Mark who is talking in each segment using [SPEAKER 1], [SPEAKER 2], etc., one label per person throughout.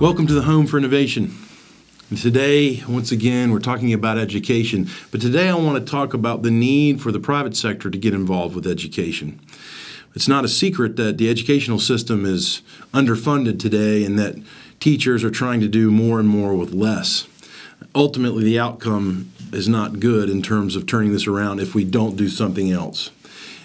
[SPEAKER 1] Welcome to the Home for Innovation. And today, once again, we're talking about education, but today I want to talk about the need for the private sector to get involved with education. It's not a secret that the educational system is underfunded today and that teachers are trying to do more and more with less. Ultimately, the outcome is not good in terms of turning this around if we don't do something else.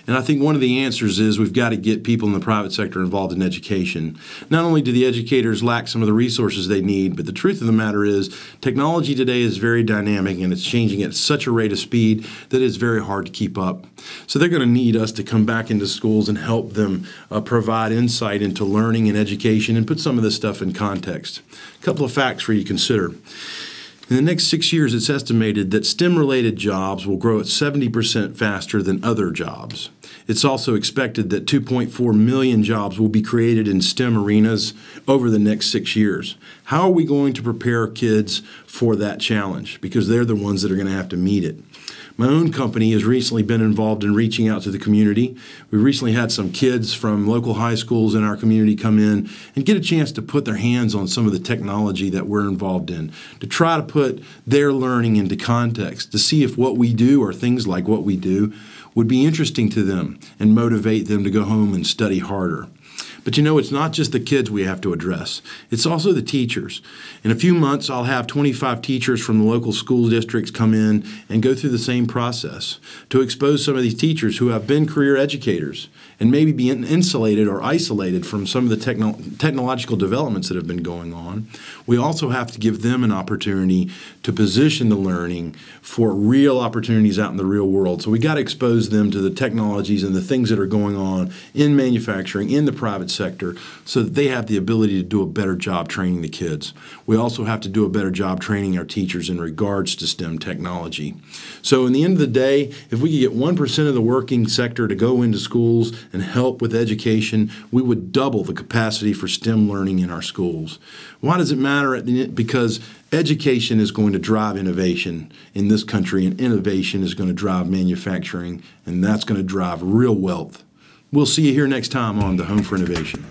[SPEAKER 1] And I think one of the answers is we've got to get people in the private sector involved in education. Not only do the educators lack some of the resources they need, but the truth of the matter is technology today is very dynamic and it's changing at such a rate of speed that it's very hard to keep up. So they're going to need us to come back into schools and help them provide insight into learning and education and put some of this stuff in context. A couple of facts for you to consider. In the next 6 years, it's estimated that STEM-related jobs will grow at 70% faster than other jobs. It's also expected that 2.4 million jobs will be created in STEM arenas over the next 6 years. How are we going to prepare kids for that challenge? Because they're the ones that are going to have to meet it. My own company has recently been involved in reaching out to the community. We recently had some kids from local high schools in our community come in and get a chance to put their hands on some of the technology that we're involved in, to try to put their learning into context, to see if what we do or things like what we do would be interesting to them and motivate them to go home and study harder. But you know, it's not just the kids we have to address. It's also the teachers. In a few months, I'll have 25 teachers from the local school districts come in and go through the same process to expose some of these teachers who have been career educators and maybe be insulated or isolated from some of the technological developments that have been going on. We also have to give them an opportunity to position the learning for real opportunities out in the real world. So we got to expose them to the technologies and the things that are going on in manufacturing, in the private sector, so that they have the ability to do a better job training the kids. We also have to do a better job training our teachers in regards to STEM technology. So in the end of the day, if we could get 1% of the working sector to go into schools and help with education, we would double the capacity for STEM learning in our schools. Why does it matter? Because education is going to drive innovation in this country, and innovation is going to drive manufacturing, and that's going to drive real wealth. We'll see you here next time on the Home for Innovation.